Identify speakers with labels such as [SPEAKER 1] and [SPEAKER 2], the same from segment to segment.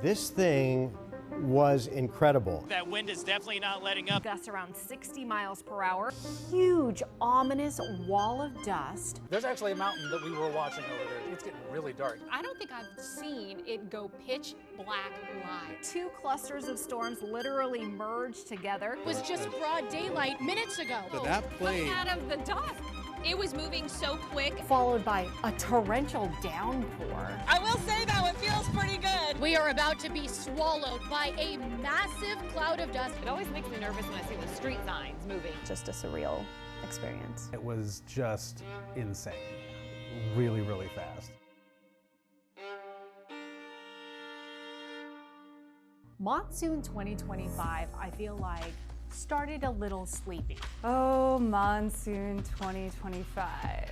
[SPEAKER 1] This thing was incredible.
[SPEAKER 2] That wind is definitely not letting up.
[SPEAKER 3] Gusts around 60 miles per hour. Huge, ominous wall of dust.
[SPEAKER 4] There's actually a mountain that we were watching over there. It's getting really dark.
[SPEAKER 5] I don't think I've seen it go pitch black live.
[SPEAKER 3] Two clusters of storms literally merged together.
[SPEAKER 5] It was just broad daylight minutes ago.
[SPEAKER 6] But that plane
[SPEAKER 5] out of the dust. It was moving so quick.
[SPEAKER 3] Followed by a torrential downpour.
[SPEAKER 7] I will say that one feels pretty good.
[SPEAKER 5] We are about to be swallowed by a massive cloud of dust.
[SPEAKER 7] It always makes me nervous when I see the street signs moving.
[SPEAKER 3] Just a surreal experience.
[SPEAKER 8] It was just insane. Really, really fast.
[SPEAKER 3] Monsoon 2025, I feel like, started a little sleepy.
[SPEAKER 9] Oh, Monsoon 2025.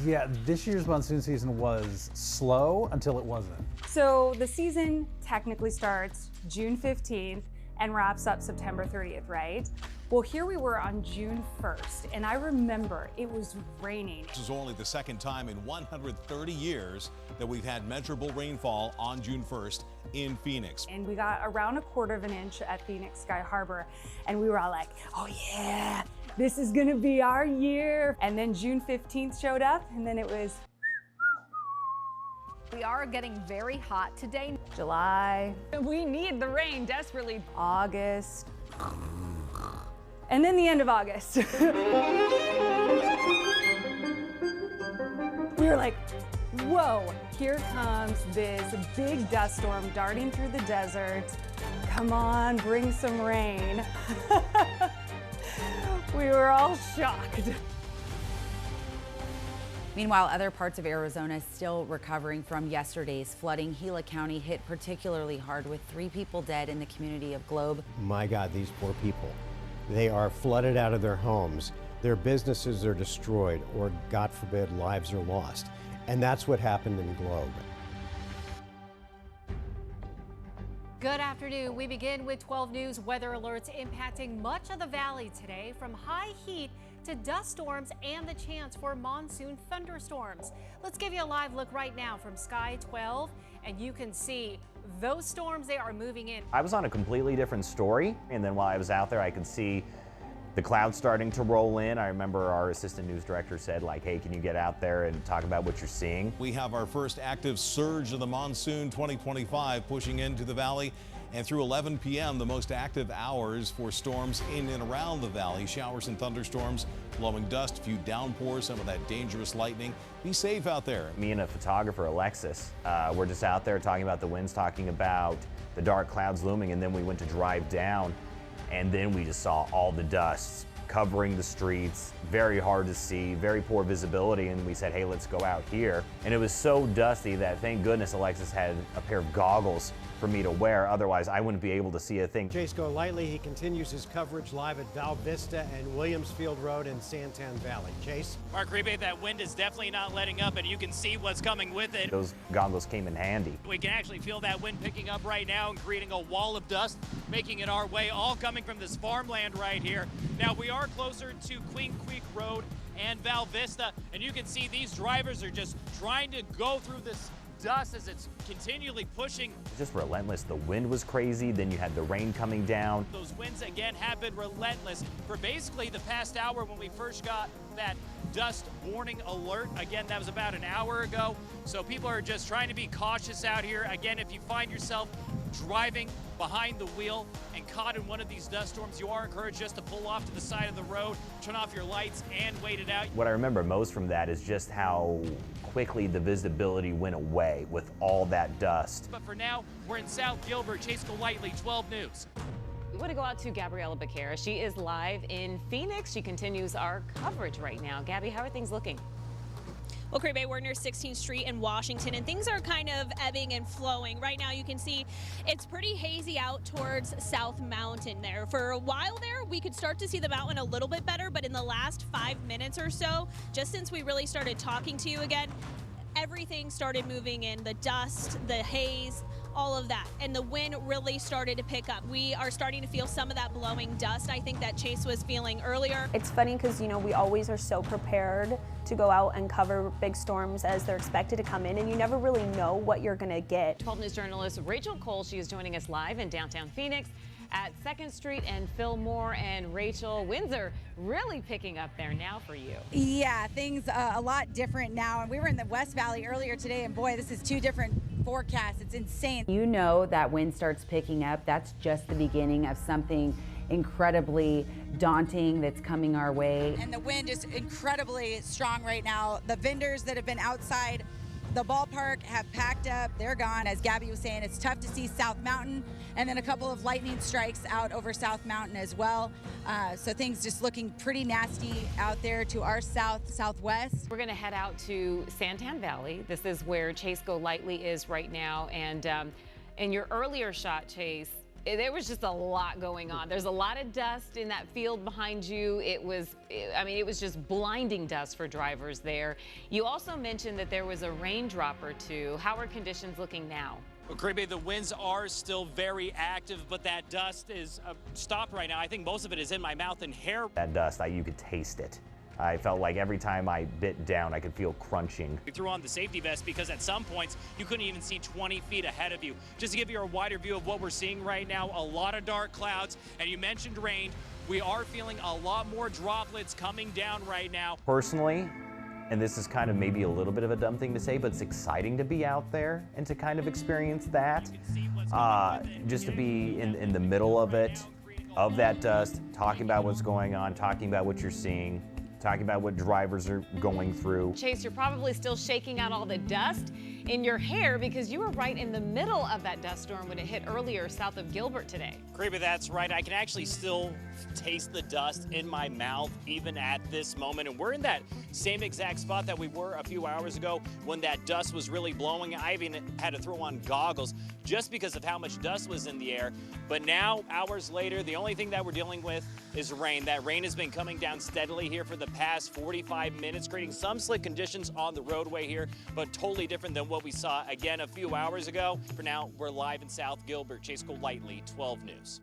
[SPEAKER 8] Yeah, this year's monsoon season was slow until it wasn't.
[SPEAKER 9] So the season technically starts June 15th and wraps up September 30th, right? Well, here we were on June 1st, and I remember it was raining.
[SPEAKER 6] This is only the second time in 130 years that we've had measurable rainfall on June 1st in Phoenix.
[SPEAKER 9] And we got around 1/4 of an inch at Phoenix Sky Harbor, and we were all like, oh yeah, this is gonna be our year. And then June 15th showed up, and then it was
[SPEAKER 3] We are getting very hot today.
[SPEAKER 9] July,
[SPEAKER 7] We need the rain desperately.
[SPEAKER 9] August, and then the end of August. We were like, whoa, here comes this big dust storm darting through the desert. Come on, bring some rain. We were all shocked.
[SPEAKER 10] Meanwhile, other parts of Arizona still recovering from yesterday's flooding. Gila County hit particularly hard with 3 people dead in the community of Globe.
[SPEAKER 1] My God, these poor people. They are flooded out of their homes. Their businesses are destroyed, or God forbid, lives are lost. And that's what happened in Globe.
[SPEAKER 3] Good afternoon. We begin with 12 News weather alerts impacting much of the valley today, from high heat to dust storms and the chance for monsoon thunderstorms. Let's give you a live look right now from Sky 12, and you can see those storms, they are moving in.
[SPEAKER 11] I was on a completely different story, and then while I was out there, I could see the clouds starting to roll in. I remember our assistant news director said, like, hey, can you get out there and talk about what you're seeing?
[SPEAKER 6] We have our first active surge of the monsoon 2025 pushing into the valley, and through 11 p.m. the most active hours for storms in and around the valley. Showers and thunderstorms, blowing dust, a few downpours, some of that dangerous lightning. Be safe out there.
[SPEAKER 11] Me and a photographer, Alexis, we're just out there talking about the winds, talking about the dark clouds looming, and then we went to drive down, and then we just saw all the dust covering the streets, very hard to see, very poor visibility, and we said, hey, let's go out here. And it was so dusty that thank goodness Alexis had a pair of goggles for me to wear, otherwise I wouldn't be able to see a thing.
[SPEAKER 1] Chase Go Lightly, he continues his coverage live at Val Vista and Williamsfield Road in Santan Valley. Chase?
[SPEAKER 2] Mark Rebe, that wind is definitely not letting up, and you can see what's coming with it.
[SPEAKER 11] Those goggles came in handy.
[SPEAKER 2] We can actually feel that wind picking up right now and creating a wall of dust, making it our way, all coming from this farmland right here. Now, we are closer to Queen Creek Road and Val Vista, and you can see these drivers are just trying to go through this dust as it's continually pushing.
[SPEAKER 11] Just relentless. The wind was crazy, then you had the rain coming down.
[SPEAKER 2] Those winds again have been relentless for basically the past hour. When we first got that dust warning alert, again, that was about an hour ago. So people are just trying to be cautious out here. Again, if you find yourself driving behind the wheel and caught in one of these dust storms, you are encouraged just to pull off to the side of the road, turn off your lights, and wait it out.
[SPEAKER 11] What I remember most from that is just how quickly the visibility went away with all that dust.
[SPEAKER 2] But for now, we're in South Gilbert. Chase Go Lightly, 12 News.
[SPEAKER 7] We want to go out to Gabriella Becerra. She is live in Phoenix. She continues our coverage right now. Gabby, how are things looking?
[SPEAKER 5] Well, Bay, we're near 16th Street in Washington, and things are kind of ebbing and flowing. Right now, you can see it's pretty hazy out towards South Mountain there. For a while there, we could start to see the mountain a little bit better, but in the last 5 minutes or so, just since we really started talking to you again, everything started moving in. The dust, the haze, all of that, and the wind really started to pick up. We are starting to feel some of that blowing dust, I think, that Chase was feeling earlier.
[SPEAKER 12] It's funny because, you know, we always are so prepared to go out and cover big storms as they're expected to come in, and you never really know what you're going to get.
[SPEAKER 7] 12 News journalist Rachel Cole, she is joining us live in downtown Phoenix at 2nd Street and Fillmore. And Rachel, winds are really picking up there now for you.
[SPEAKER 13] Yeah, things a lot different now. And we were in the West Valley earlier today, and boy, this is 2 different forecasts. It's insane.
[SPEAKER 10] You know that wind starts picking up. That's just the beginning of something incredibly daunting that's coming our way.
[SPEAKER 13] And the wind is incredibly strong right now. The vendors that have been outside the ballpark have packed up. They're gone. As Gabby was saying, it's tough to see South Mountain, and then a couple of lightning strikes out over South Mountain as well. So things just looking pretty nasty out there to our southwest.
[SPEAKER 7] We're going to head out to Santan Valley. This is where Chase Go Lightly is right now. And in your earlier shot, Chase, there was just a lot going on. There's a lot of dust in that field behind you. It was just blinding dust for drivers there. You also mentioned that there was a raindrop or two. How are conditions looking now?
[SPEAKER 2] Well, Creepy, the winds are still very active, but that dust is stopped right now. I think most of it is in my mouth and hair.
[SPEAKER 11] That dust, you could taste it. I felt like every time I bit down, I could feel crunching.
[SPEAKER 2] We threw on the safety vest because at some points you couldn't even see 20 feet ahead of you. Just to give you a wider view of what we're seeing right now, a lot of dark clouds, and you mentioned rain. We are feeling a lot more droplets coming down right now.
[SPEAKER 11] Personally, and this is kind of maybe a little bit of a dumb thing to say, but it's exciting to be out there and to kind of experience that. Just to be in the middle of it, of that dust, talking about what's going on, talking about what you're seeing, talking about what drivers are going through.
[SPEAKER 7] Chase, you're probably still shaking out all the dust in your hair because you were right in the middle of that dust storm when it hit earlier south of Gilbert today.
[SPEAKER 2] Creepy, that's right. I can actually still taste the dust in my mouth even at this moment. And we're in that same exact spot that we were a few hours ago when that dust was really blowing. I even had to throw on goggles just because of how much dust was in the air. But now, hours later, the only thing that we're dealing with is rain. That rain has been coming down steadily here for the past 45 minutes, creating some slick conditions on the roadway here, but totally different than what we saw again a few hours ago. For now, we're live in South Gilbert. Chase Go Lightly, 12 News.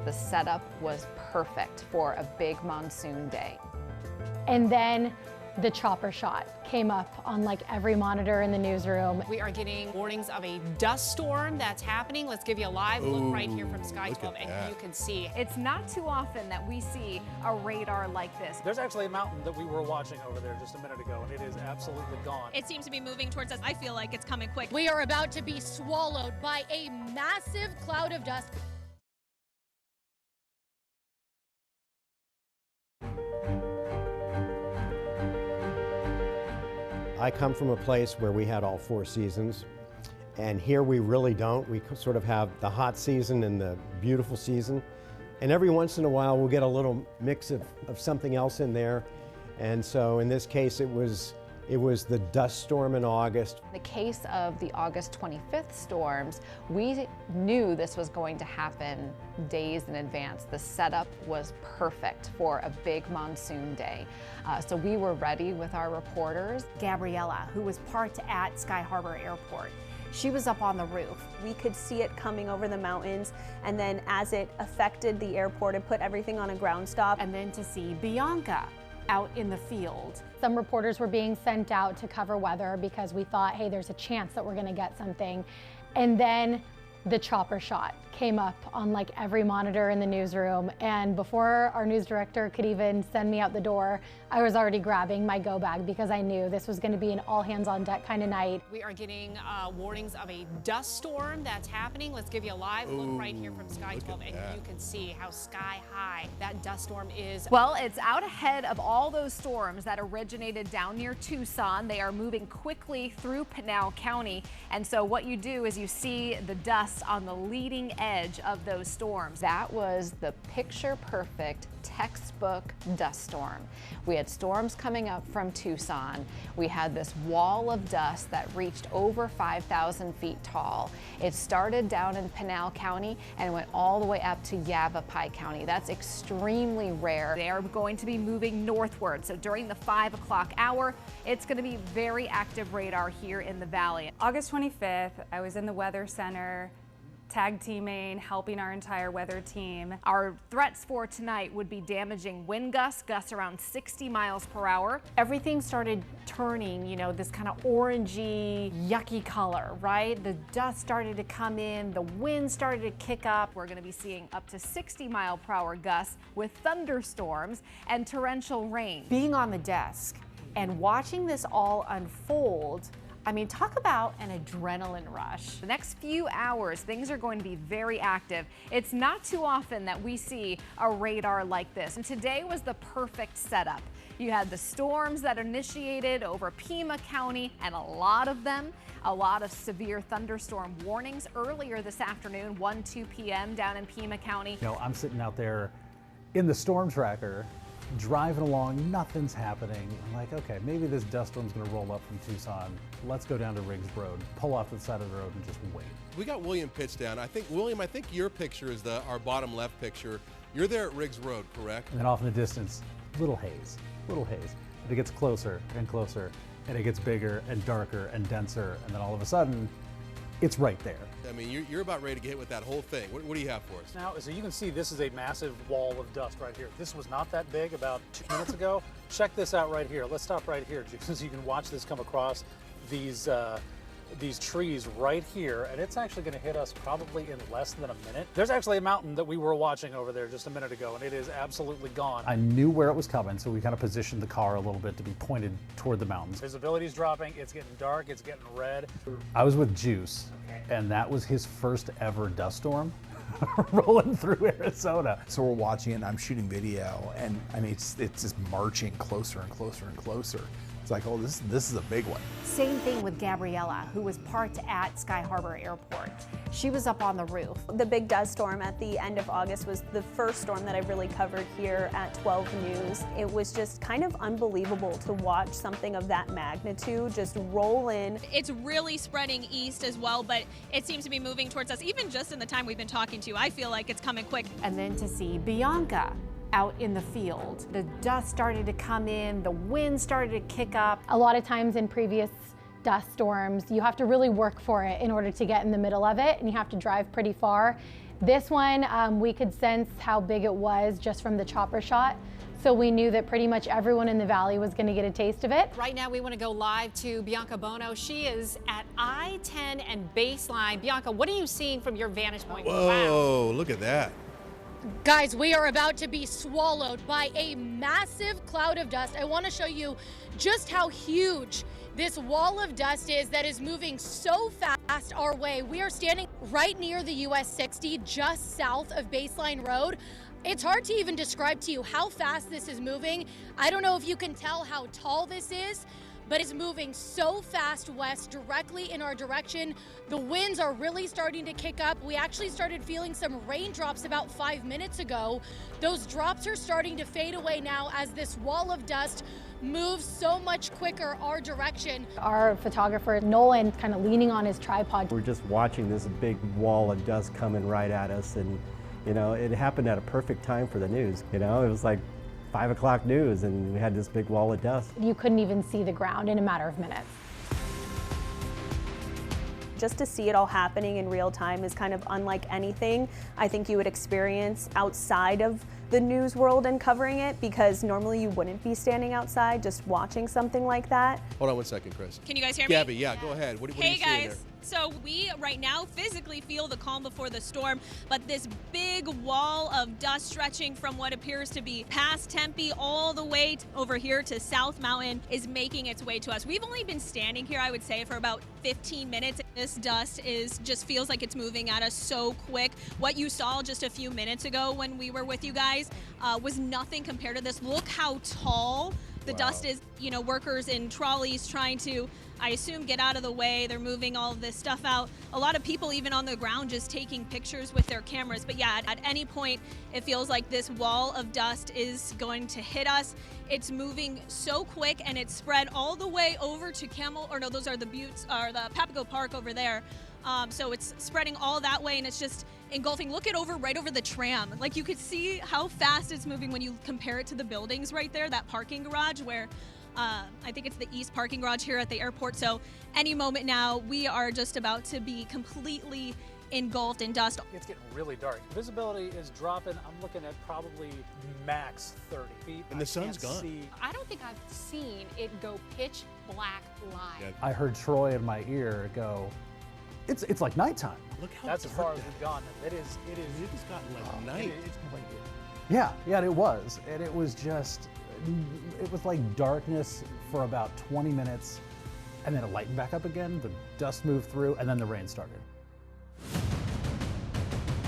[SPEAKER 14] The setup was perfect for a big monsoon day.
[SPEAKER 15] And then the chopper shot came up on like every monitor in the newsroom.
[SPEAKER 3] We are getting warnings of a dust storm that's happening. Let's give you a live look right here from Sky 12, and you can see.
[SPEAKER 16] It's not too often that we see a radar like this.
[SPEAKER 4] There's actually a mountain that we were watching over there just a minute ago, and it is absolutely gone.
[SPEAKER 5] It seems to be moving towards us. I feel like it's coming quick.
[SPEAKER 15] We are about to be swallowed by a massive cloud of dust.
[SPEAKER 1] I come from a place where we had all 4 seasons, and here we really don't. We sort of have the hot season and the beautiful season, and every once in a while we'll get a little mix of something else in there. And so in this case it was the dust storm in August.
[SPEAKER 14] In the case of the August 25th storms, we knew this was going to happen days in advance. The setup was perfect for a big monsoon day. So we were ready with our reporters.
[SPEAKER 3] Gabriella, who was parked at Sky Harbor Airport, she was up on the roof.
[SPEAKER 12] We could see it coming over the mountains, and then as it affected the airport, it put everything on a ground stop.
[SPEAKER 3] And then to see Bianca out in the field.
[SPEAKER 15] Some reporters were being sent out to cover weather because we thought, hey, there's a chance that we're gonna get something. And then the chopper shot came up on like every monitor in the newsroom, and before our news director could even send me out the door, I was already grabbing my go bag because I knew this was going to be an all hands on deck kind of night.
[SPEAKER 3] We are getting warnings of a dust storm that's happening. Let's give you a live look right here from Sky 12, and you can see how sky high that dust storm is.
[SPEAKER 16] Well, it's out ahead of all those storms that originated down near Tucson. They are moving quickly through Pinal County, and so what you do is you see the dust dust on the leading edge of those storms.
[SPEAKER 14] That was the picture-perfect textbook dust storm. We had storms coming up from Tucson. We had this wall of dust that reached over 5,000 feet tall. It started down in Pinal County and went all the way up to Yavapai County. That's extremely rare.
[SPEAKER 16] They are going to be moving northward, so during the 5 o'clock hour, it's going to be very active radar here in the valley.
[SPEAKER 9] August 25th, I was in the Weather Center, tag teaming, helping our entire weather team.
[SPEAKER 16] Our threats for tonight would be damaging wind gusts around 60 miles per hour.
[SPEAKER 3] Everything started turning, you know, this kind of orangey, yucky color, right? The dust started to come in, the wind started to kick up.
[SPEAKER 16] We're going to be seeing up to 60 mile per hour gusts with thunderstorms and torrential rain.
[SPEAKER 3] Being on the desk and watching this all unfold, I mean, talk about an adrenaline rush.
[SPEAKER 16] The next few hours, things are going to be very active. It's not too often that we see a radar like this, and today was the perfect setup. You had the storms that initiated over Pima County, and a lot of severe thunderstorm warnings earlier this afternoon, 1-2 p.m. down in Pima County.
[SPEAKER 8] You know, I'm sitting out there in the storm tracker, driving along, nothing's happening. I'm like, okay, maybe this dust storm's gonna roll up from Tucson. Let's go down to Riggs Road, pull off to the side of the road and just wait.
[SPEAKER 17] We got William pitched down. William, I think your picture is our bottom left picture. You're there at Riggs Road, correct?
[SPEAKER 8] And then off in the distance, little haze. And it gets closer and closer, and it gets bigger and darker and denser, and then all of a sudden, it's right there.
[SPEAKER 17] I mean, you're about ready to get hit with that whole thing. What do you have for us?
[SPEAKER 4] Now, so you can see this is a massive wall of dust right here. This was not that big about 2 minutes ago. Check this out right here. Let's stop right here so you can watch this come across these trees right here, and it's actually going to hit us probably in less than a minute. There's actually a mountain that we were watching over there just a minute ago, and it is absolutely gone.
[SPEAKER 8] I knew where it was coming, so we kind of positioned the car a little bit to be pointed toward the mountains.
[SPEAKER 4] Visibility's dropping, it's getting dark, it's getting red.
[SPEAKER 8] I was with Juice, and that was his first ever dust storm rolling through Arizona.
[SPEAKER 18] So we're watching it, and I'm shooting video, and I mean, it's just marching closer and closer and closer. It's like, oh, this is a big one.
[SPEAKER 3] Same thing with Gabriella, who was parked at Sky Harbor Airport. She was up on the roof.
[SPEAKER 12] The big dust storm at the end of August was the first storm that I really covered here at 12 News. It was just kind of unbelievable to watch something of that magnitude just roll in.
[SPEAKER 5] It's really spreading east as well, but it seems to be moving towards us. Even just in the time we've been talking to you, I feel like it's coming quick.
[SPEAKER 3] And then to see Bianca out in the field. The dust started to come in, the wind started to kick up.
[SPEAKER 15] A lot of times in previous dust storms, you have to really work for it in order to get in the middle of it, and you have to drive pretty far. This one, we could sense how big it was just from the chopper shot. So we knew that pretty much everyone in the valley was going to get a taste of it.
[SPEAKER 3] Right now we want to go live to Bianca Bono. She is at I-10 and Baseline. Bianca, what are you seeing from your vantage point?
[SPEAKER 17] Whoa, look at that.
[SPEAKER 19] Guys, we are about to be swallowed by a massive cloud of dust. I want to show you just how huge this wall of dust is that is moving so fast our way. We are standing right near the US 60, just south of Baseline Road. It's hard to even describe to you how fast this is moving. I don't know if you can tell how tall this is, but it's moving so fast west directly in our direction. The winds are really starting to kick up. We actually started feeling some raindrops about 5 minutes ago. Those drops are starting to fade away now as this wall of dust moves so much quicker our direction.
[SPEAKER 15] Our photographer, Nolan, kind of leaning on his tripod.
[SPEAKER 20] We're just watching this big wall of dust coming right at us, and you know, it happened at a perfect time for the news. You know, it was like 5 o'clock news, and we had this big wall of dust.
[SPEAKER 15] You couldn't even see the ground in a matter of minutes.
[SPEAKER 12] Just to see it all happening in real time is kind of unlike anything I think you would experience outside of the news world and covering it, because normally you wouldn't be standing outside just watching something like that.
[SPEAKER 17] Hold on 1 second, Chris.
[SPEAKER 5] Can you guys hear me?
[SPEAKER 17] Gabby, yeah, go ahead. What are you seeing there?
[SPEAKER 5] So we right now physically feel the calm before the storm, but this big wall of dust stretching from what appears to be past Tempe all the way over here to South Mountain is making its way to us. We've only been standing here, I would say, for about 15 minutes. This dust just feels like it's moving at us so quick. What you saw just a few minutes ago when we were with you guys was nothing compared to this. Look how tall the dust is. You know, workers in trolleys trying to I assume, get out of the way. They're moving all of this stuff out. A lot of people even on the ground just taking pictures with their cameras. But yeah, at any point, it feels like this wall of dust is going to hit us. It's moving so quick, and it's spread all the way over to those are the Buttes, or the Papago Park over there. So it's spreading all that way, and it's just engulfing. Look right over the tram. Like, you could see how fast it's moving when you compare it to the buildings right there, that parking garage where I think it's the east parking garage here at the airport. So any moment now, we are just about to be completely engulfed in dust.
[SPEAKER 4] It's getting really dark. Visibility is dropping. I'm looking at probably max 30 feet.
[SPEAKER 17] And the sun's gone.
[SPEAKER 21] I don't think I've seen it go pitch black live.
[SPEAKER 17] Yeah.
[SPEAKER 8] I heard Troy in my ear go, it's like nighttime.
[SPEAKER 17] Look how
[SPEAKER 4] That's as far as we've gone. It is.
[SPEAKER 17] It's gotten like night.
[SPEAKER 4] It's quite good.
[SPEAKER 8] Yeah, and it was. And it was like darkness for about 20 minutes, and then it lightened back up again, the dust moved through, and then the rain started.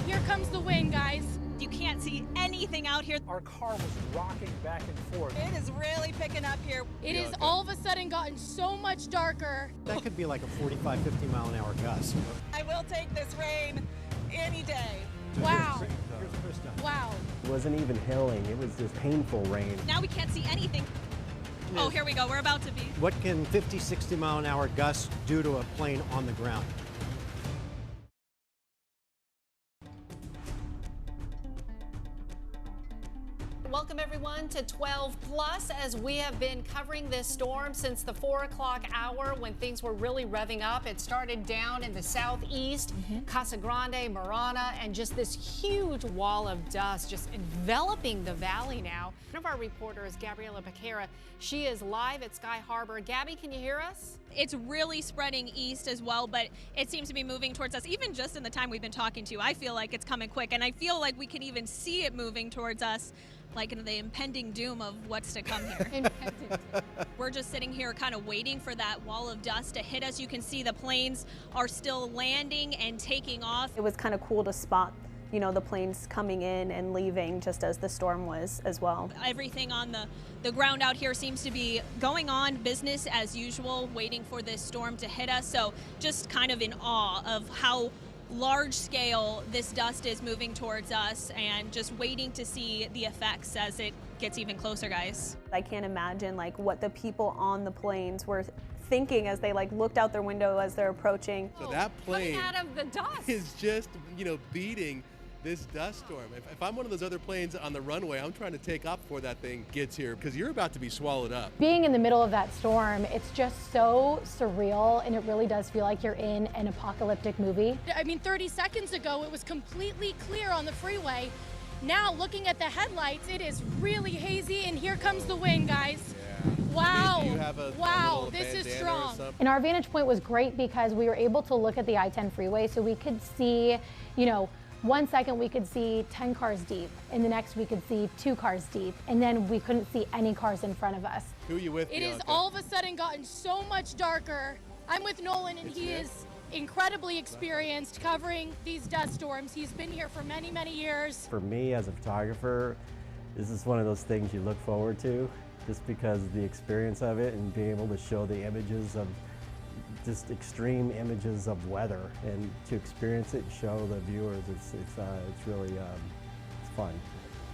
[SPEAKER 19] Here comes the wind, guys.
[SPEAKER 5] You can't see anything out here.
[SPEAKER 4] Our car was rocking back and forth.
[SPEAKER 13] It is really picking up here.
[SPEAKER 19] It is all of a sudden gotten so much darker.
[SPEAKER 1] That could be like a 45, 50 mile an hour gust.
[SPEAKER 13] I will take this rain any day.
[SPEAKER 19] Wow.
[SPEAKER 1] Here's Krista.
[SPEAKER 19] Wow.
[SPEAKER 20] It wasn't even hilling, it was just painful rain.
[SPEAKER 5] Now we can't see anything. Oh, here we go. We're about to be.
[SPEAKER 1] What can 50, 60 mile an hour gusts do to a plane on the ground?
[SPEAKER 3] Welcome everyone to 12 Plus as we have been covering this storm since the 4 o'clock hour when things were really revving up. It started down in the southeast, Casa Grande, Marana, and just this huge wall of dust just enveloping the valley now. One of our reporters, Gabriela Becerra, she is live at Sky Harbor. Gabby, can you hear us?
[SPEAKER 5] It's really spreading east as well, but it seems to be moving towards us. Even just in the time we've been talking to you, I feel like it's coming quick, and I feel like we can even see it moving towards us, like in the impending doom of what's to come here. We're just sitting here kind of waiting for that wall of dust to hit us. You can see the planes are still landing and taking off.
[SPEAKER 12] It was kind of cool to spot, you know, the planes coming in and leaving just as the storm was as well.
[SPEAKER 5] Everything on the ground out here seems to be going on business as usual, waiting for this storm to hit us. So just kind of in awe of how large scale this dust is moving towards us, and just waiting to see the effects as it gets even closer, guys.
[SPEAKER 12] I can't imagine like what the people on the planes were thinking as they like looked out their window as they're approaching.
[SPEAKER 17] So that plane
[SPEAKER 3] Coming out of the dust
[SPEAKER 17] is just, beating this dust storm. If I'm one of those other planes on the runway, I'm trying to take off before that thing gets here, because you're about to be swallowed up.
[SPEAKER 15] Being in the middle of that storm, it's just so surreal, and it really does feel like you're in an apocalyptic movie.
[SPEAKER 19] I mean, 30 seconds ago, it was completely clear on the freeway. Now, looking at the headlights, it is really hazy, and here comes the wind, guys. Wow.
[SPEAKER 17] Do you have a
[SPEAKER 19] wow,
[SPEAKER 17] little
[SPEAKER 19] this is
[SPEAKER 17] bandana or
[SPEAKER 19] strong.
[SPEAKER 17] something?
[SPEAKER 15] And our vantage point was great because we were able to look at the I-10 freeway, so we could see, 1 second we could see 10 cars deep, and the next we could see 2 cars deep, and then we couldn't see any cars in front of us.
[SPEAKER 17] Who are you with,
[SPEAKER 19] It
[SPEAKER 17] Bianca?
[SPEAKER 19] has all of a sudden gotten so much darker. I'm with Nolan, and he is incredibly experienced covering these dust storms. He's been here for many, many years.
[SPEAKER 20] For me as a photographer, this is one of those things you look forward to, just because of the experience of it and being able to show the images of just extreme images of weather, and to experience it and show the viewers, it's really it's fun.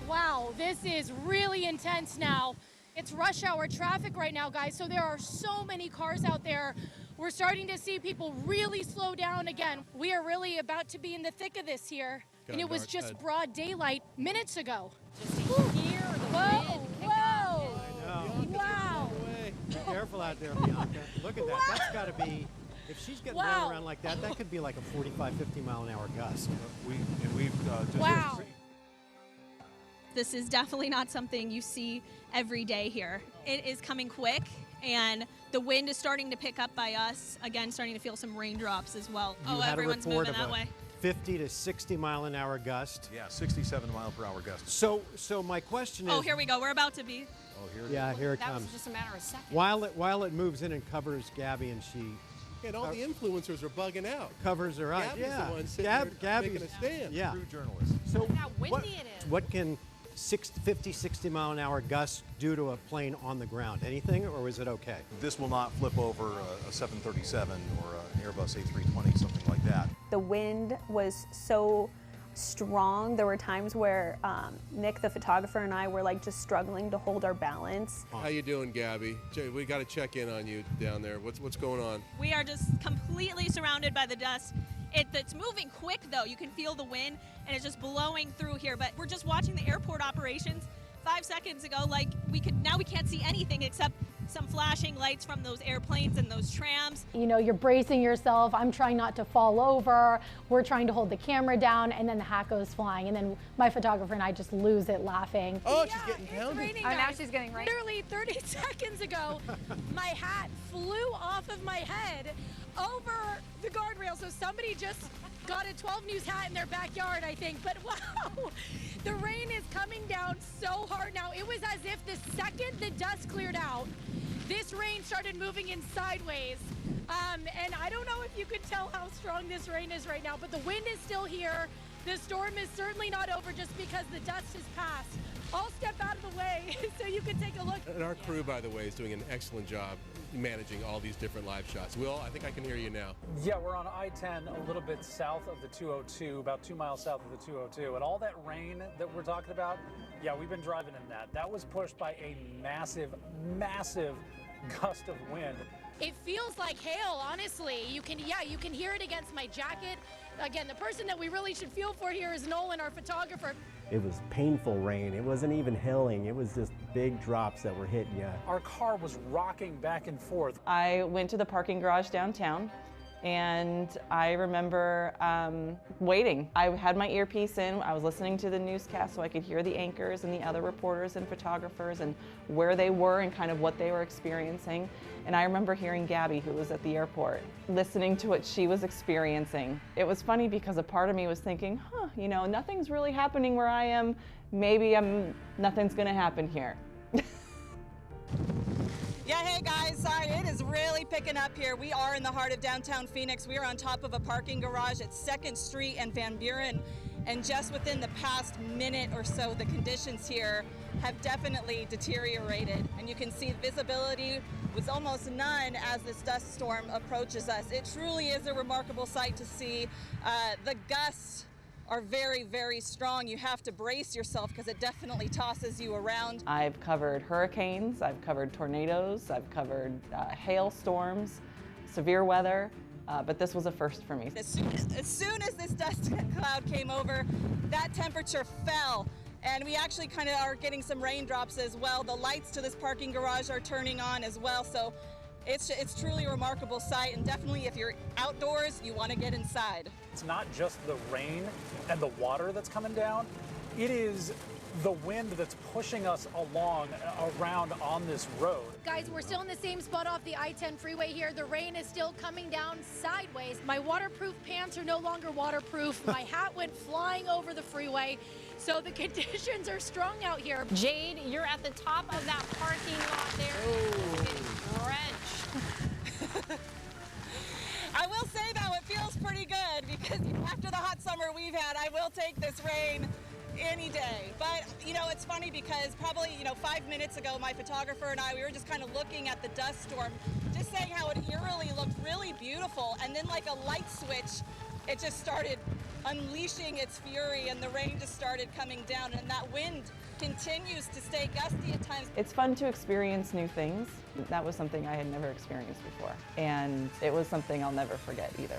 [SPEAKER 19] Wow, this is really intense now. It's rush hour traffic right now, guys, so there are so many cars out there. We're starting to see people really slow down again. We are really about to be in the thick of this here, and it was just broad daylight minutes ago. Whoa, whoa, wow.
[SPEAKER 1] Be careful out there, Bianca. Look at that. That's got to be, if she's getting blown around like that, that could be like a 45, 50 mile an hour gust.
[SPEAKER 19] Wow.
[SPEAKER 5] This is definitely not something you see every day here. It is coming quick, and the wind is starting to pick up by us. Again, starting to feel some raindrops as well.
[SPEAKER 1] You had
[SPEAKER 5] everyone's
[SPEAKER 1] a report
[SPEAKER 5] moving
[SPEAKER 1] of
[SPEAKER 5] that way.
[SPEAKER 1] 50 to 60 mile an hour gust.
[SPEAKER 22] Yeah, 67 mile per hour gust.
[SPEAKER 1] So my question is.
[SPEAKER 5] Oh, here we go. We're about to be.
[SPEAKER 22] Oh, here it
[SPEAKER 1] Yeah,
[SPEAKER 22] is.
[SPEAKER 1] here it
[SPEAKER 3] that
[SPEAKER 1] comes.
[SPEAKER 3] was just a matter of seconds.
[SPEAKER 1] While it moves in and covers Gabby, and she
[SPEAKER 17] And all the influencers are bugging out.
[SPEAKER 1] covers her eyes.
[SPEAKER 17] Gabby's
[SPEAKER 1] yeah.
[SPEAKER 17] the one sitting there
[SPEAKER 1] Gabby's
[SPEAKER 17] making a stand.
[SPEAKER 1] Yeah.
[SPEAKER 22] True journalist.
[SPEAKER 1] So
[SPEAKER 3] How windy it is.
[SPEAKER 1] what can 50, 60 mile an hour gusts due to a plane on the ground? Anything, or was it okay?
[SPEAKER 22] This will not flip over a 737 or an Airbus A320, something like that.
[SPEAKER 12] The wind was so strong. There were times where Nick, the photographer, and I were like just struggling to hold our balance.
[SPEAKER 17] How you doing, Gabby? We got to check in on you down there. What's going on?
[SPEAKER 5] We are just completely surrounded by the dust. It's moving quick though. You can feel the wind and it's just blowing through here. But we're just watching the airport operations. 5 seconds ago, like we can't see anything except some flashing lights from those airplanes and those trams.
[SPEAKER 15] You know, you're bracing yourself. I'm trying not to fall over. We're trying to hold the camera down, and then the hat goes flying, and then my photographer and I just lose it laughing.
[SPEAKER 17] Oh, she's getting pounded.
[SPEAKER 19] Raining,
[SPEAKER 16] Oh, now
[SPEAKER 19] guys.
[SPEAKER 16] she's getting rained.
[SPEAKER 19] Literally 30 seconds ago, my hat flew off of my head over the guardrail. So somebody just got a 12 News hat in their backyard, I think. But wow, the rain is coming down so hard now. It was as if the second the dust cleared out, this rain started moving in sideways. And I don't know if you could tell how strong this rain is right now, but the wind is still here. The storm is certainly not over just because the dust has passed. I'll step out of the way so you can take a look.
[SPEAKER 17] And our crew, by the way, is doing an excellent job managing all these different live shots. Will, I think I can hear you now.
[SPEAKER 4] Yeah, we're on I-10 a little bit south of the 202, about 2 miles south of the 202. And all that rain that we're talking about, yeah, we've been driving in that. That was pushed by a massive, massive gust of wind.
[SPEAKER 19] It feels like hail, honestly. You can hear it against my jacket. Again, the person that we really should feel for here is Nolan, our photographer.
[SPEAKER 20] It was painful rain. It wasn't even hailing. It was just big drops that were hitting you.
[SPEAKER 4] Our car was rocking back and forth.
[SPEAKER 6] I went to the parking garage downtown, and I remember waiting. I had my earpiece in. I was listening to the newscast so I could hear the anchors and the other reporters and photographers and where they were and kind of what they were experiencing. And I remember hearing Gabby, who was at the airport, listening to what she was experiencing. It was funny because a part of me was thinking, you know, nothing's really happening where I am. Maybe nothing's gonna happen here.
[SPEAKER 10] Yeah, hey guys, sorry, it is really picking up here. We are in the heart of downtown Phoenix. We are on top of a parking garage at 2nd Street and Van Buren. And just within the past minute or so, the conditions here have definitely deteriorated. And you can see visibility was almost none as this dust storm approaches us. It truly is a remarkable sight to see. The gusts are very, very strong. You have to brace yourself because it definitely tosses you around.
[SPEAKER 6] I've covered hurricanes, I've covered tornadoes, I've covered hailstorms, severe weather, but this was a first for me.
[SPEAKER 10] As soon as this dust cloud came over, that temperature fell. And we actually kind of are getting some raindrops as well. The lights to this parking garage are turning on as well. So it's truly a remarkable sight, and definitely if you're outdoors, you want to get inside.
[SPEAKER 4] It's not just the rain and the water that's coming down, it is the wind that's pushing us along around on this road.
[SPEAKER 19] Guys, we're still in the same spot off the I-10 freeway here. The rain is still coming down sideways. My waterproof pants are no longer waterproof. My hat went flying over the freeway. So the conditions are strong out here.
[SPEAKER 7] Jade, you're at the top of that parking lot there.
[SPEAKER 10] Oh.
[SPEAKER 7] Drenched.
[SPEAKER 10] I will say though, it feels pretty good because after the hot summer we've had, I will take this rain any day. But you know, it's funny because probably 5 minutes ago, my photographer and we were just kind of looking at the dust storm, just saying how it eerily looked really beautiful, and then like a light switch, it just started unleashing its fury and the rain just started coming down, and that wind continues to stay gusty at times.
[SPEAKER 6] It's fun to experience new things. That was something I had never experienced before, and it was something I'll never forget either.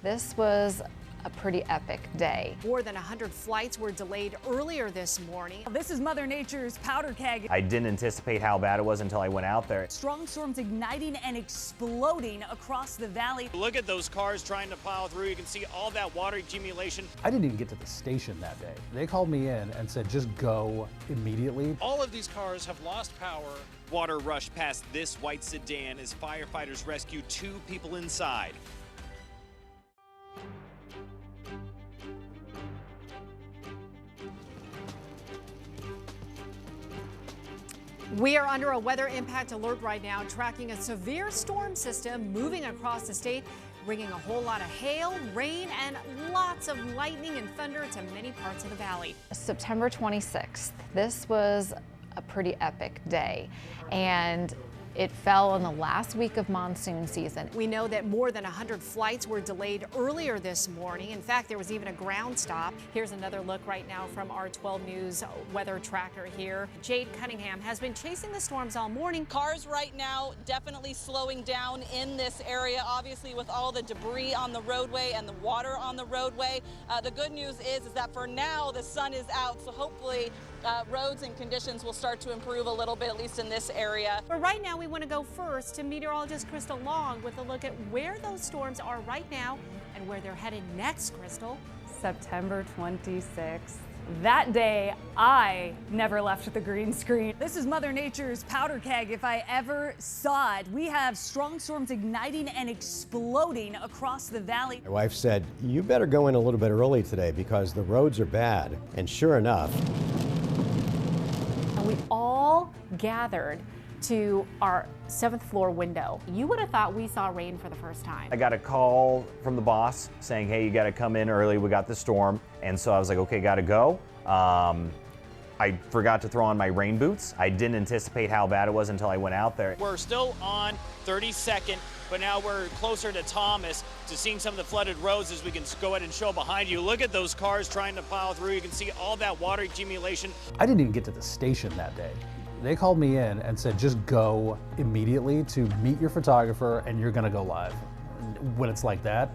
[SPEAKER 14] This was a pretty epic day.
[SPEAKER 23] More than 100 flights were delayed earlier this morning. This is Mother Nature's powder keg.
[SPEAKER 11] I didn't anticipate how bad it was until I went out there.
[SPEAKER 23] Strong storms igniting and exploding across the valley.
[SPEAKER 2] Look at those cars trying to plow through. You can see all that water accumulation.
[SPEAKER 8] I didn't even get to the station that day. They called me in and said, just go immediately.
[SPEAKER 2] All of these cars have lost power. Water rushed past this white sedan as firefighters rescued 2 people inside.
[SPEAKER 23] We are under a weather impact alert right now, tracking a severe storm system moving across the state, bringing a whole lot of hail, rain, and lots of lightning and thunder to many parts of the valley.
[SPEAKER 14] September 26th, this was a pretty epic day, and it fell in the last week of monsoon season.
[SPEAKER 23] We know that more than 100 flights were delayed earlier this morning. In fact, there was even a ground stop. Here's another look right now from our 12 News weather tracker here. Jade Cunningham has been chasing the storms all morning.
[SPEAKER 10] Cars right now definitely slowing down in this area, obviously with all the debris on the roadway and the water on the roadway. The good news is that for now the sun is out, so hopefully roads and conditions will start to improve a little bit, at least in this area.
[SPEAKER 23] But right now we want to go first to meteorologist Crystal Long with a look at where those storms are right now and where they're headed next, Crystal.
[SPEAKER 9] September 26th. That day, I never left the green screen. This is Mother Nature's powder keg if I ever saw it. We have strong storms igniting and exploding across the valley.
[SPEAKER 1] My wife said, you better go in a little bit early today because the roads are bad. And sure enough,
[SPEAKER 23] And we all gathered to our 7th floor window. You would have thought we saw rain for the first time.
[SPEAKER 11] I got a call from the boss saying, hey, you got to come in early. We got the storm. And so I was like, okay, got to go. I forgot to throw on my rain boots. I didn't anticipate how bad it was until I went out there.
[SPEAKER 2] We're still on 32nd, but now we're closer to Thomas to seeing some of the flooded roads as we can go ahead and show behind you. Look at those cars trying to plow through. You can see all that water accumulation.
[SPEAKER 8] I didn't even get to the station that day. They called me in and said, just go immediately to meet your photographer and you're gonna go live. When it's like that,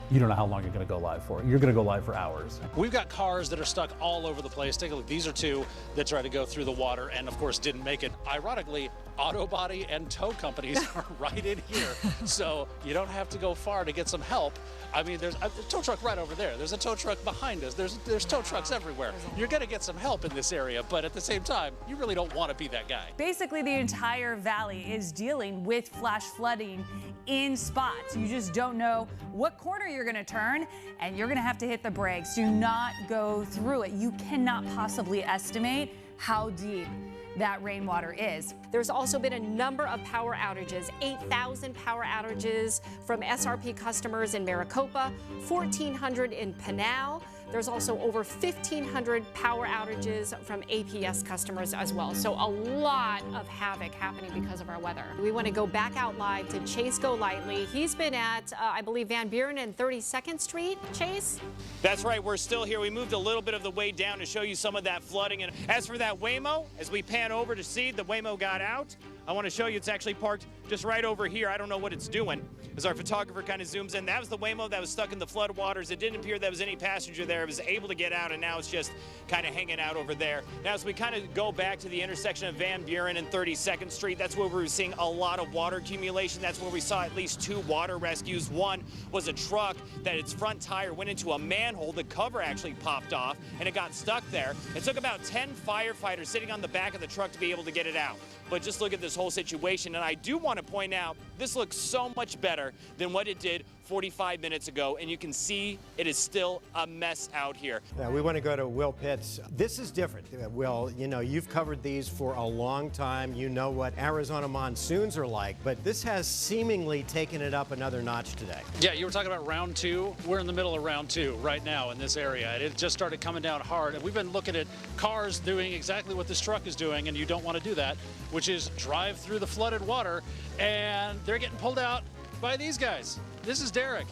[SPEAKER 8] you don't know how long you're gonna go live for. You're gonna go live for hours.
[SPEAKER 4] We've got cars that are stuck all over the place. Take a look. These are two that tried to go through the water and, of course, didn't make it. Ironically, auto body and tow companies are right in here, so you don't have to go far to get some help. I mean, there's a tow truck right over there. There's a tow truck behind us. There's tow trucks everywhere. You're going to get some help in this area, but at the same time, you really don't want to be that guy.
[SPEAKER 9] Basically, the entire valley is dealing with flash flooding in spots. You just don't know what corner you're going to turn, and you're going to have to hit the brakes. Do not go through it. You cannot possibly estimate how deep that rainwater is.
[SPEAKER 23] There's also been a number of power outages, 8,000 power outages from SRP customers in Maricopa, 1,400 in Pinal. There's also over 1,500 power outages from APS customers as well. So a lot of havoc happening because of our weather. We want to go back out live to Chase Golightly. He's been at, I believe, Van Buren and 32nd Street. Chase?
[SPEAKER 2] That's right, we're still here. We moved a little bit of the way down to show you some of that flooding. And as for that Waymo, as we pan over to see the Waymo got out, I want to show you it's actually parked just right over here. I don't know what it's doing. As our photographer kind of zooms in, that was the Waymo that was stuck in the flood waters. It didn't appear there was any passenger there. It was able to get out, and now it's just kind of hanging out over there. Now, as we kind of go back to the intersection of Van Buren and 32nd Street, that's where we were seeing a lot of water accumulation. That's where we saw at least 2 water rescues. One was a truck that its front tire went into a manhole. The cover actually popped off, and it got stuck there. It took about 10 firefighters sitting on the back of the truck to be able to get it out. But just look at this whole situation, and I do want to point out this looks so much better than what it did 45 minutes ago, and you can see it is still a mess out here.
[SPEAKER 1] we want to go to Will Pitts. This is different. Will, you know, you've covered these for a long time. You know what Arizona monsoons are like, but this has seemingly taken it up another notch today.
[SPEAKER 4] Yeah, you were talking about round 2. We're in the middle of round 2 right now in this area. It just started coming down hard, and we've been looking at cars doing exactly what this truck is doing, and you don't want to do that, which is drive through the flooded water, and they're getting pulled out by these guys. This is Derek.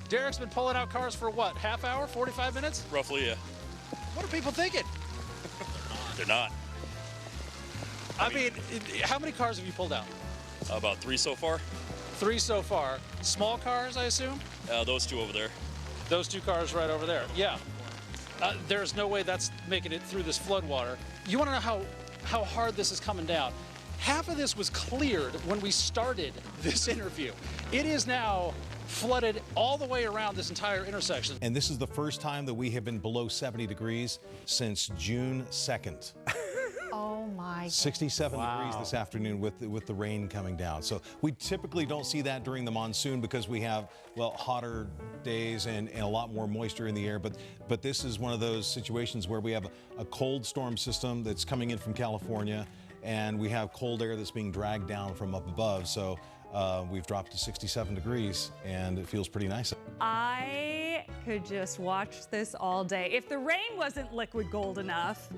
[SPEAKER 4] Derek's been pulling out cars for what, half hour, 45 minutes?
[SPEAKER 18] Roughly, yeah.
[SPEAKER 4] What are people thinking?
[SPEAKER 18] They're not.
[SPEAKER 4] I mean, how many cars have you pulled out?
[SPEAKER 18] About 3 so far.
[SPEAKER 4] 3 so far. Small cars, I assume?
[SPEAKER 18] Those 2 over there.
[SPEAKER 4] Those 2 cars right over there, yeah. There's no way that's making it through this flood water. You want to know how hard this is coming down? Half of this was cleared when we started this interview. It is now flooded all the way around this entire intersection.
[SPEAKER 22] And this is the first time that we have been below 70 degrees since June 2nd.
[SPEAKER 16] Oh my.
[SPEAKER 22] 67 degrees this afternoon with the rain coming down. So we typically don't see that during the monsoon because we have, well, hotter days and a lot more moisture in the air. But this is one of those situations where we have a cold storm system that's coming in from California. and we have cold air that's being dragged down from up above. So we've dropped to 67 degrees, and it feels pretty nice.
[SPEAKER 3] I could just watch this all day. If the rain wasn't liquid gold enough,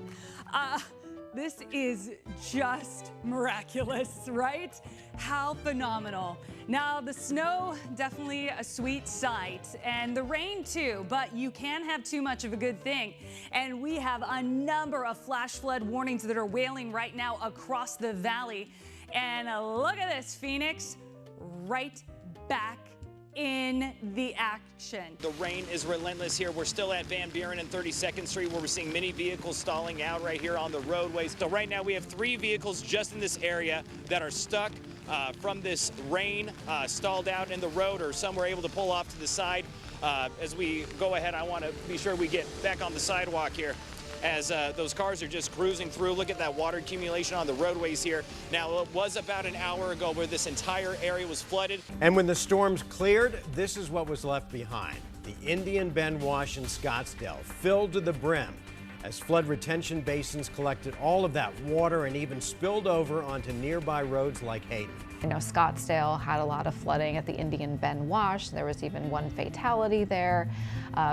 [SPEAKER 3] this is just miraculous, right? How phenomenal. Now, the snow, definitely a sweet sight, and the rain too, but you can have too much of a good thing. And we have a number of flash flood warnings that are wailing right now across the valley. And look at this, Phoenix, right back in the action.
[SPEAKER 2] The rain is relentless here. We're still at Van Buren and 32nd Street, where we're seeing many vehicles stalling out right here on the roadways. So right now we have 3 vehicles just in this area that are stuck from this rain, stalled out in the road, or some were able to pull off to the side. As we go ahead, I want to be sure we get back on the sidewalk here, as those cars are just cruising through. Look at that water accumulation on the roadways here. Now, it was about an hour ago where this entire area was flooded.
[SPEAKER 1] And when the storms cleared, this is what was left behind. The Indian Bend Wash in Scottsdale filled to the brim as flood retention basins collected all of that water and even spilled over onto nearby roads like Hayden.
[SPEAKER 14] You know, Scottsdale had a lot of flooding at the Indian Bend Wash. There was even one fatality there.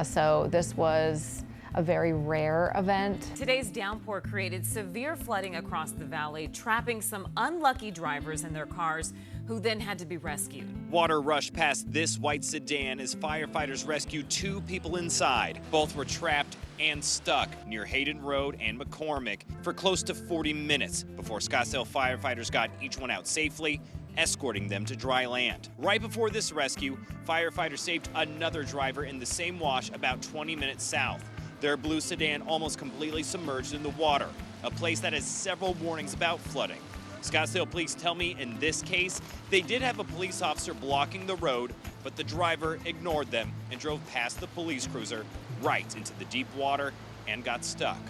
[SPEAKER 14] So this was a very rare event.
[SPEAKER 7] Today's downpour created severe flooding across the valley, trapping some unlucky drivers in their cars who then had to be rescued.
[SPEAKER 2] Water rushed past this white sedan as firefighters rescued 2 people inside. Both were trapped and stuck near Hayden Road and McCormick for close to 40 minutes before Scottsdale firefighters got each one out safely, escorting them to dry land. Right before this rescue, firefighters saved another driver in the same wash about 20 minutes south. Their blue sedan almost completely submerged in the water, a place that has several warnings about flooding. Scottsdale police tell me in this case, they did have a police officer blocking the road, but the driver ignored them and drove past the police cruiser right into the deep water and got stuck.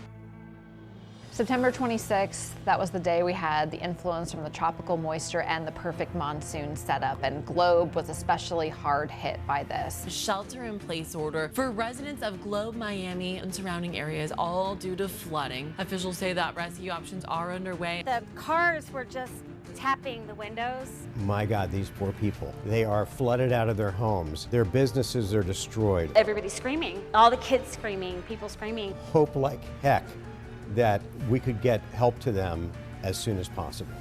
[SPEAKER 14] September 26th, that was the day we had the influence from the tropical moisture and the perfect monsoon setup, and Globe was especially hard hit by this.
[SPEAKER 13] Shelter-in-place order for residents of Globe, Miami, and surrounding areas, all due to flooding. Officials say that rescue options are underway.
[SPEAKER 21] The cars were just tapping the windows.
[SPEAKER 1] My God, these poor people. They are flooded out of their homes. Their businesses are destroyed.
[SPEAKER 21] Everybody's screaming, all the kids screaming, people screaming.
[SPEAKER 1] Hope like heck that we could get help to them as soon as possible.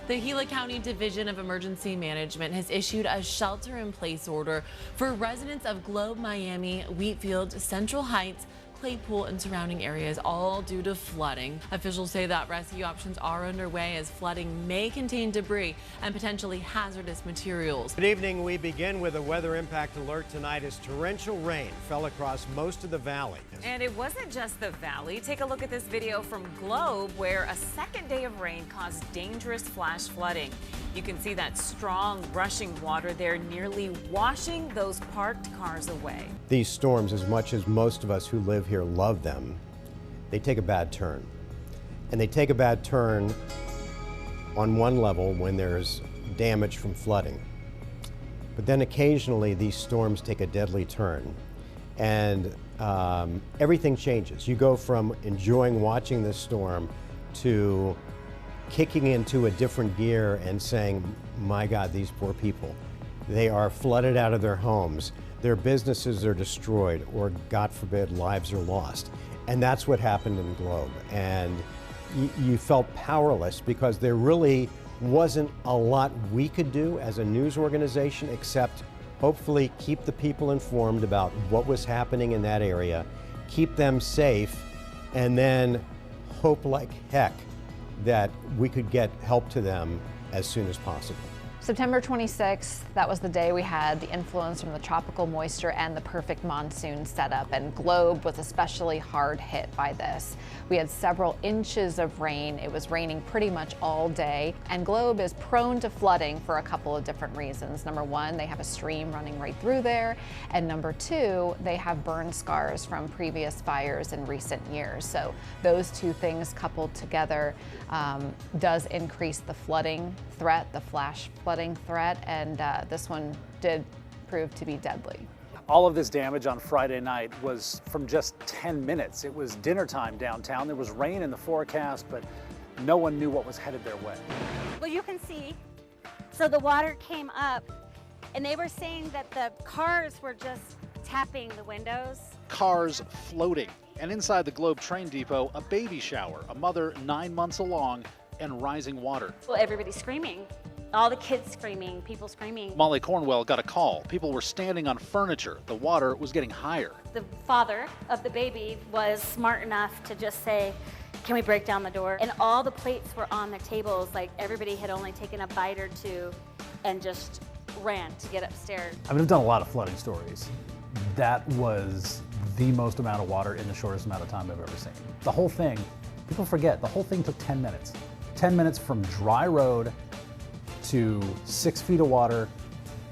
[SPEAKER 13] The Gila County Division of Emergency Management has issued a shelter-in-place order for residents of Globe, Miami, Wheatfield, Central Heights, Claypool, and surrounding areas, all due to flooding. Officials say that rescue options are underway as flooding may contain debris and potentially hazardous materials.
[SPEAKER 1] Good evening. We begin with a weather impact alert tonight as torrential rain fell across most of the valley.
[SPEAKER 7] And it wasn't just the valley. Take a look at this video from Globe, where a second day of rain caused dangerous flash flooding. You can see that strong rushing water there nearly washing those parked cars away.
[SPEAKER 1] These storms, as much as most of us who live here love them, they take a bad turn. And they take a bad turn on one level when there's damage from flooding. But then occasionally these storms take a deadly turn, and everything changes. You go from enjoying watching this storm to kicking into a different gear and saying, my God, these poor people. They are flooded out of their homes. Their businesses are destroyed, or God forbid, lives are lost. And that's what happened in Globe. And you felt powerless because there really wasn't a lot we could do as a news organization except hopefully keep the people informed about what was happening in that area, keep them safe, and then hope like heck that we could get help to them as soon as possible.
[SPEAKER 14] September 26th, that was the day we had the influence from the tropical moisture and the perfect monsoon setup, and Globe was especially hard hit by this. We had several inches of rain. It was raining pretty much all day, and Globe is prone to flooding for a couple of different reasons. Number one, they have a stream running right through there, and number two, they have burn scars from previous fires in recent years. So those two things coupled together does increase the flooding threat, the flash flooding threat, and this one did prove to be deadly.
[SPEAKER 4] All of this damage on Friday night was from just 10 minutes. It was dinner time downtown. There was rain in the forecast, but no one knew what was headed their way.
[SPEAKER 21] Well, you can see, so the water came up and they were saying that the cars were just tapping the windows.
[SPEAKER 4] Cars floating. And inside the Globe train depot, a baby shower, a mother 9 months along, and rising water.
[SPEAKER 21] Well, everybody's screaming. All the kids screaming, people screaming.
[SPEAKER 4] Molly Cornwell got a call. People were standing on furniture. The water was getting higher.
[SPEAKER 21] The father of the baby was smart enough to just say, can we break down the door? And all the plates were on their tables, like everybody had only taken a bite or two and just ran to get upstairs.
[SPEAKER 8] I mean, I've done a lot of flooding stories. That was the most amount of water in the shortest amount of time I've ever seen. The whole thing, people forget, the whole thing took 10 minutes. 10 minutes from dry road to 6 feet of water,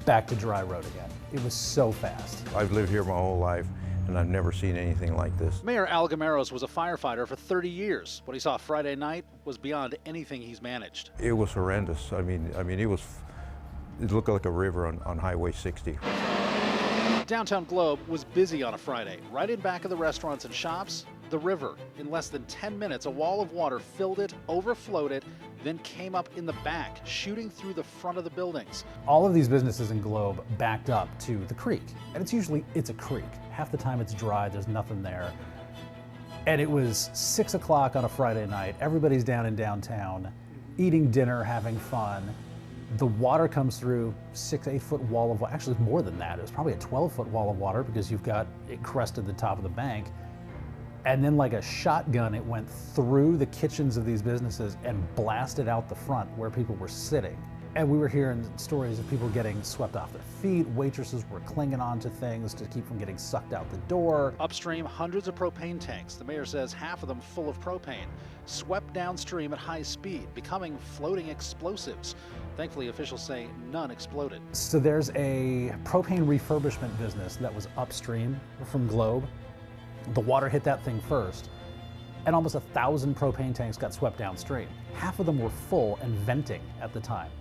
[SPEAKER 8] back to dry road again. It was so fast.
[SPEAKER 5] I've lived here my whole life, and I've never seen anything like this.
[SPEAKER 4] Mayor Al Gameros was a firefighter for 30 years. What he saw Friday night was beyond anything he's managed.
[SPEAKER 5] It was horrendous. I mean, it looked like a river on Highway 60.
[SPEAKER 4] Downtown Globe was busy on a Friday. Right in back of the restaurants and shops, the river. In less than 10 minutes, a wall of water filled it, overflowed it, then came up in the back, shooting through the front of the buildings.
[SPEAKER 8] All of these businesses in Globe backed up to the creek. And it's a creek. Half the time it's dry, there's nothing there. And it was 6 o'clock on a Friday night. Everybody's down in downtown, eating dinner, having fun. The water comes through 6-8 foot wall of water. Actually, more than that. It was probably a 12-foot wall of water because you've got it crested the top of the bank. And then like a shotgun, it went through the kitchens of these businesses and blasted out the front where people were sitting. And we were hearing stories of people getting swept off their feet. Waitresses were clinging onto things to keep from getting sucked out the door.
[SPEAKER 4] Upstream, hundreds of propane tanks. The mayor says half of them full of propane, swept downstream at high speed, becoming floating explosives. Thankfully, officials say none exploded.
[SPEAKER 8] So there's a propane refurbishment business that was upstream from Globe. The water hit that thing first, and almost 1,000 propane tanks got swept downstream. Half of them were full and venting at the time.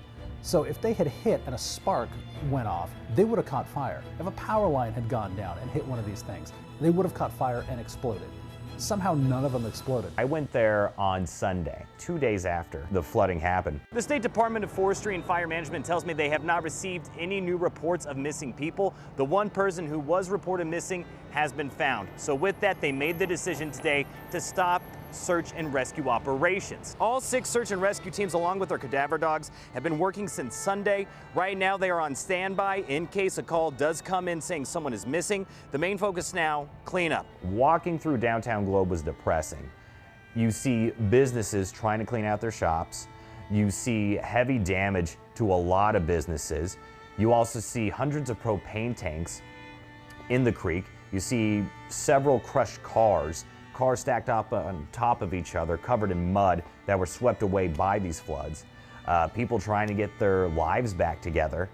[SPEAKER 8] So if they had hit and a spark went off, they would have caught fire. If a power line had gone down and hit one of these things, they would have caught fire and exploded. Somehow none of them exploded.
[SPEAKER 11] I went there on Sunday, 2 days after the flooding happened.
[SPEAKER 2] The State Department of Forestry and Fire Management tells me they have not received any new reports of missing people. The one person who was reported missing has been found. So with that, they made the decision today to stop search and rescue operations. All 6 search and rescue teams, along with their cadaver dogs, have been working since Sunday. Right now, they are on standby in case a call does come in saying someone is missing. The main focus now, cleanup.
[SPEAKER 11] Walking through downtown Globe was depressing. You see businesses trying to clean out their shops. You see heavy damage to a lot of businesses. You also see hundreds of propane tanks in the creek. You see several crushed cars stacked up on top of each other, covered in mud that were swept away by these floods. People trying to get their lives back together.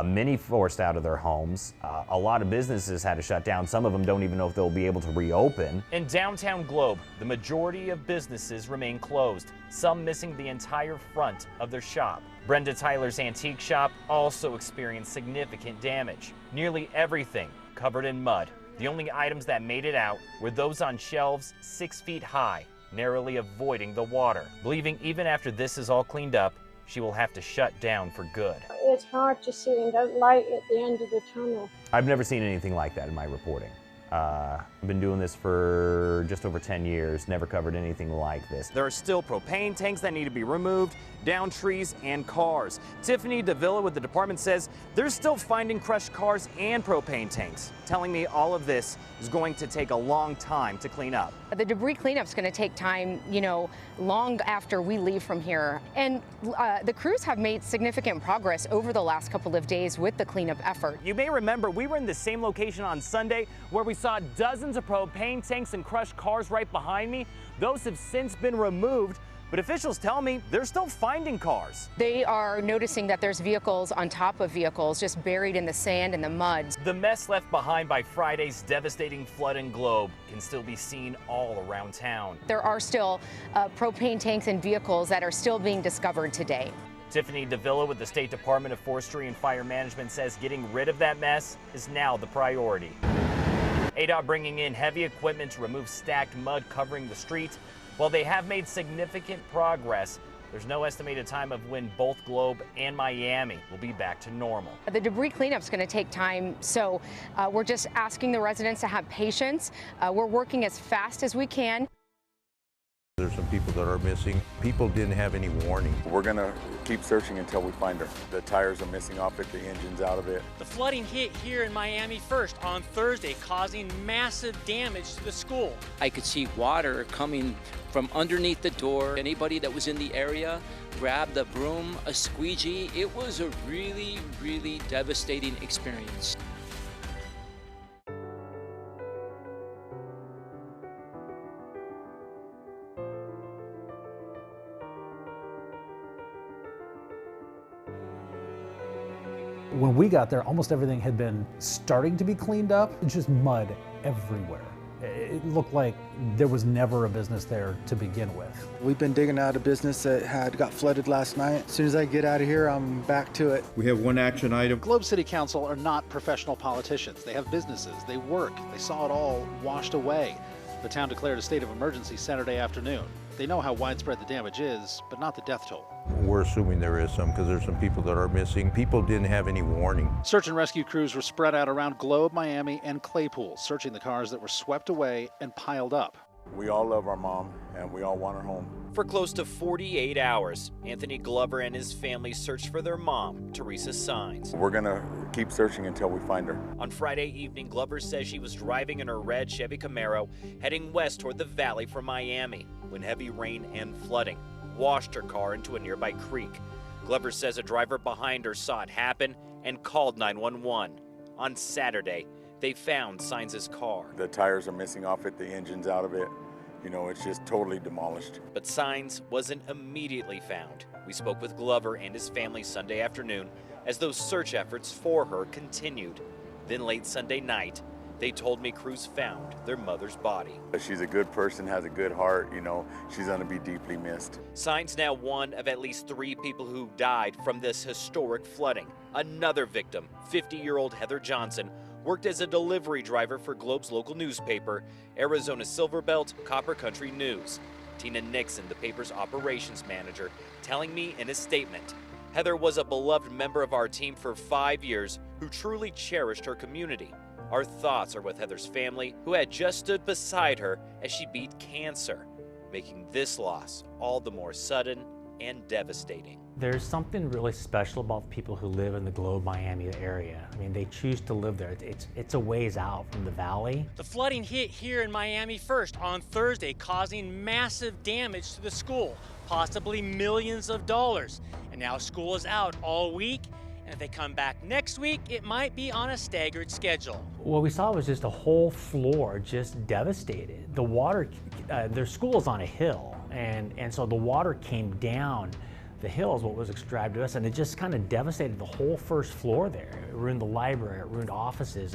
[SPEAKER 11] Many forced out of their homes. A lot of businesses had to shut down. Some of them don't even know if they'll be able to reopen.
[SPEAKER 2] In downtown Globe, the majority of businesses remain closed, some missing the entire front of their shop. Brenda Tyler's antique shop also experienced significant damage. Nearly everything covered in mud. The only items that made it out were those on shelves 6 feet high, narrowly avoiding the water. Believing even after this is all cleaned up, she will have to shut down for good.
[SPEAKER 12] It's hard to see the light at the end of the tunnel.
[SPEAKER 11] I've never seen anything like that in my reporting. I've been doing this for just over 10 years, never covered anything like this.
[SPEAKER 2] There are still propane tanks that need to be removed, down trees and cars. Tiffany Davila with the department says they're still finding crushed cars and propane tanks, telling me all of this is going to take a long time to clean up.
[SPEAKER 15] The debris cleanup's going to take time, long after we leave from here. And the crews have made significant progress over the last couple of days with the cleanup effort.
[SPEAKER 2] You may remember we were in the same location on Sunday where we saw dozens of propane tanks and crushed cars right behind me. Those have since been removed, but officials tell me they're still finding cars.
[SPEAKER 15] They are noticing that there's vehicles on top of vehicles just buried in the sand and the mud.
[SPEAKER 2] The mess left behind by Friday's devastating flood in Globe can still be seen all around town.
[SPEAKER 15] There are still propane tanks and vehicles that are still being discovered today.
[SPEAKER 11] Tiffany Davila with the State Department of Forestry and Fire Management says getting rid of that mess is now the priority. ADOT bringing in heavy equipment to remove stacked mud covering the streets. While they have made significant progress, there's no estimated time of when both Globe and Miami will be back to normal.
[SPEAKER 15] The debris cleanup is going to take time, so we're just asking the residents to have patience. We're working as fast as we can.
[SPEAKER 5] There's some people that are missing. People didn't have any warning.
[SPEAKER 17] We're gonna keep searching until we find her. The tires are missing off it, the engine's out of it.
[SPEAKER 19] The flooding hit here in Miami first on Thursday, causing massive damage to the school.
[SPEAKER 20] I could see water coming from underneath the door. Anybody that was in the area grabbed a broom, a squeegee. It was a really, really devastating experience.
[SPEAKER 8] When we got there, almost everything had been starting to be cleaned up. It's just mud everywhere. It looked like there was never a business there to begin with.
[SPEAKER 24] We've been digging out a business that got flooded last night. As soon as I get out of here, I'm back to it.
[SPEAKER 5] We have one action item.
[SPEAKER 4] Globe City Council are not professional politicians. They have businesses, they work, they saw it all washed away. The town declared a state of emergency Saturday afternoon. They know how widespread the damage is, but not the death toll.
[SPEAKER 5] We're assuming there is some because there's some people that are missing. People didn't have any warning.
[SPEAKER 4] Search and rescue crews were spread out around Globe, Miami, and Claypool, searching the cars that were swept away and piled up.
[SPEAKER 17] We all love our mom, and we all want her home.
[SPEAKER 2] For close to 48 hours, Anthony Glover and his family searched for their mom, Teresa Sines.
[SPEAKER 17] We're gonna keep searching until we find her.
[SPEAKER 2] On Friday evening, Glover says she was driving in her red Chevy Camaro, heading west toward the valley from Miami, when heavy rain and flooding washed her car into a nearby creek. Glover says a driver behind her saw it happen and called 911. On Saturday, they found Sines' car.
[SPEAKER 17] The tires are missing off it, the engine's out of it. You know, it's just totally demolished.
[SPEAKER 2] But Sines wasn't immediately found. We spoke with Glover and his family Sunday afternoon as those search efforts for her continued. Then late Sunday night, they told me crews found their mother's body.
[SPEAKER 17] She's a good person, has a good heart, you know, she's gonna be deeply missed.
[SPEAKER 2] Sines now one of at least 3 people who died from this historic flooding. Another victim, 50-year-old Heather Johnson, worked as a delivery driver for Globe's local newspaper, Arizona Silverbelt Copper Country News. Tina Nixon, the paper's operations manager, telling me in a statement, Heather was a beloved member of our team for 5 years who truly cherished her community. Our thoughts are with Heather's family, who had just stood beside her as she beat cancer, making this loss all the more sudden and devastating.
[SPEAKER 25] There's something really special about people who live in the Globe, Miami area. I mean, they choose to live there. It's a ways out from the valley.
[SPEAKER 19] The flooding hit here in Miami first on Thursday, causing massive damage to the school, possibly millions of dollars. And now school is out all week. And if they come back next week, it might be on a staggered schedule.
[SPEAKER 25] What we saw was just a whole floor just devastated. The water, their school is on a hill, and so the water came down the hill is what was described to us, and it just kind of devastated the whole first floor there. It ruined the library, it ruined offices,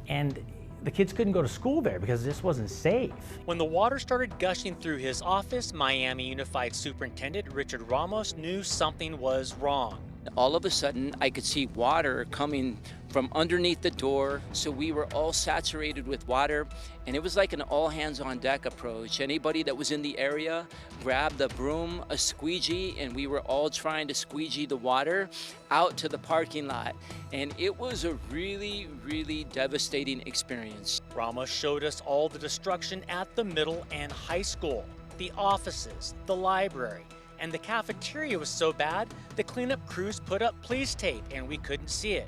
[SPEAKER 25] and the kids couldn't go to school there because this wasn't safe.
[SPEAKER 19] When the water started gushing through his office, Miami Unified Superintendent Richard Ramos knew something was wrong.
[SPEAKER 20] All of a sudden, I could see water coming from underneath the door, so we were all saturated with water, and it was like an all-hands-on-deck approach. Anybody that was in the area grabbed a broom, a squeegee, and we were all trying to squeegee the water out to the parking lot, and it was a really, really devastating experience.
[SPEAKER 19] Ramos showed us all the destruction at the middle and high school, the offices, the library, and the cafeteria was so bad, the cleanup crews put up police tape and we couldn't see it.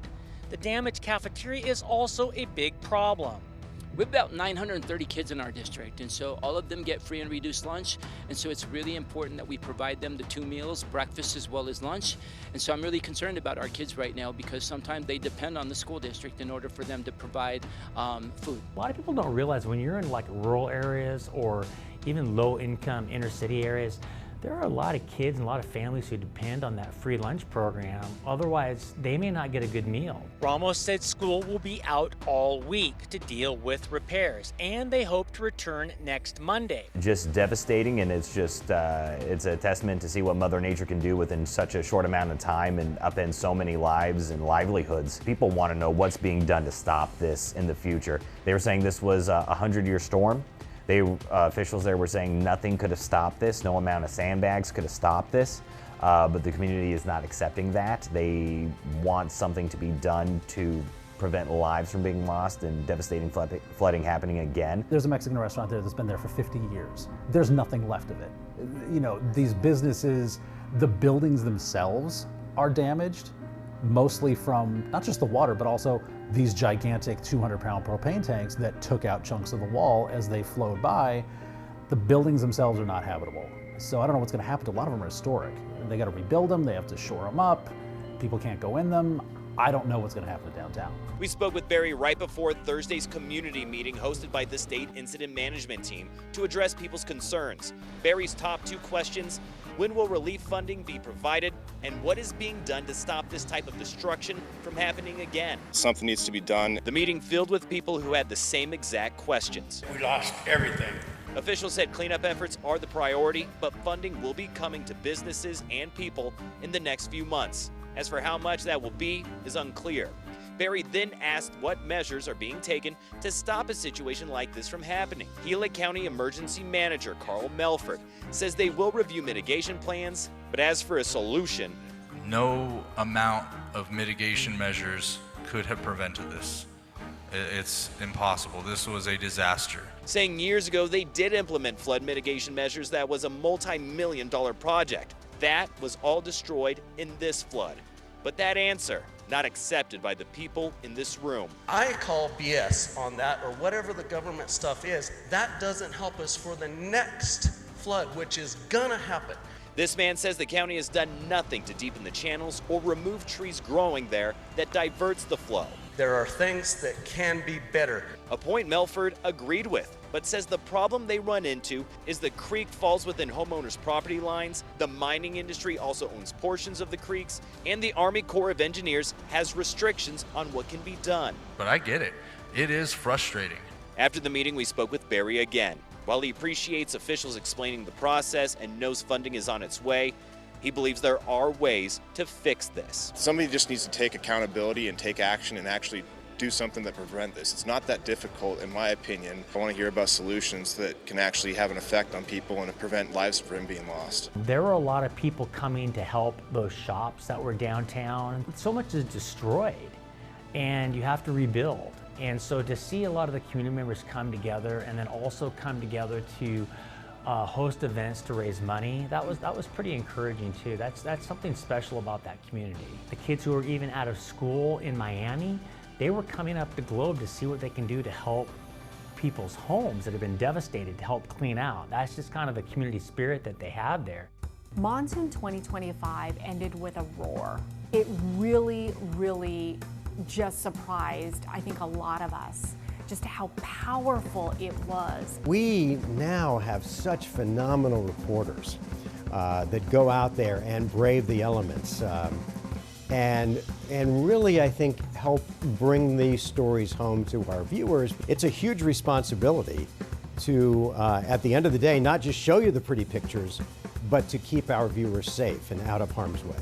[SPEAKER 19] The damaged cafeteria is also a big problem.
[SPEAKER 20] We have about 930 kids in our district, and so all of them get free and reduced lunch, and so it's really important that we provide them the 2 meals, breakfast as well as lunch. And so I'm really concerned about our kids right now because sometimes they depend on the school district in order for them to provide food.
[SPEAKER 25] A lot of people don't realize when you're in like rural areas or even low-income inner city areas, there are a lot of kids and a lot of families who depend on that free lunch program. Otherwise, they may not get a good meal.
[SPEAKER 19] Ramos said school will be out all week to deal with repairs, and they hope to return next Monday.
[SPEAKER 11] Just devastating, and it's just it's a testament to see what Mother Nature can do within such a short amount of time and upend so many lives and livelihoods. People want to know what's being done to stop this in the future. They were saying this was a 100-year storm. Officials there were saying nothing could have stopped this, no amount of sandbags could have stopped this, but the community is not accepting that. They want something to be done to prevent lives from being lost and devastating flooding happening again.
[SPEAKER 8] There's a Mexican restaurant there that's been there for 50 years. There's nothing left of it. You know, these businesses, the buildings themselves are damaged, mostly from not just the water, but also these gigantic 200-pound propane tanks that took out chunks of the wall as they flowed by. The buildings themselves are not habitable. So I don't know what's going to happen to a lot of them are historic. They got to rebuild them, they have to shore them up, people can't go in them. I don't know what's going to happen to downtown.
[SPEAKER 6] We spoke with Barry right before Thursday's community meeting hosted by the state incident management team to address people's concerns. Barry's top two questions: when will relief funding be provided, and what is being done to stop this type of destruction from happening again?
[SPEAKER 9] Something needs to be done.
[SPEAKER 6] The meeting filled with people who had the same exact questions.
[SPEAKER 10] We lost everything.
[SPEAKER 6] Officials said cleanup efforts are the priority, but funding will be coming to businesses and people in the next few months. As for how much that will be is unclear. Barry then asked what measures are being taken to stop a situation like this from happening. Gila County Emergency Manager Carl Melford says they will review mitigation plans, but as for a solution,
[SPEAKER 18] no amount of mitigation measures could have prevented this. It's impossible. This was a disaster.
[SPEAKER 6] Saying years ago they did implement flood mitigation measures that was a multi-million-dollar project. That was all destroyed in this flood. But that answer, not accepted by the people in this room.
[SPEAKER 23] I call BS on that, or whatever the government stuff is. That doesn't help us for the next flood, which is gonna happen.
[SPEAKER 6] This man says the county has done nothing to deepen the channels or remove trees growing there that diverts the flow.
[SPEAKER 23] There are things that can be better.
[SPEAKER 6] A point Melford agreed with, but says the problem they run into is the creek falls within homeowners' property lines, the mining industry also owns portions of the creeks, and the Army Corps of Engineers has restrictions on what can be done.
[SPEAKER 18] But I get it. It is frustrating.
[SPEAKER 6] After the meeting, we spoke with Barry again. While he appreciates officials explaining the process and knows funding is on its way, he believes there are ways to fix this.
[SPEAKER 9] Somebody just needs to take accountability and take action and actually do something that prevent this. It's not that difficult, in my opinion. I want to hear about solutions that can actually have an effect on people and prevent lives from being lost.
[SPEAKER 25] There were a lot of people coming to help those shops that were downtown. So much is destroyed, and you have to rebuild. And so to see a lot of the community members come together and then also come together to host events to raise money, that was pretty encouraging too. That's something special about that community. The kids who are even out of school in Miami, they were coming up the globe to see what they can do to help people's homes that have been devastated, to help clean out. That's just kind of the community spirit that they have there.
[SPEAKER 16] Monsoon 2025 ended with a roar. It really, really just surprised, I think, a lot of us, just how powerful it was.
[SPEAKER 1] We now have such phenomenal reporters that go out there and brave the elements. And really, I think, help bring these stories home to our viewers. It's a huge responsibility to, at the end of the day, not just show you the pretty pictures, but to keep our viewers safe and out of harm's way.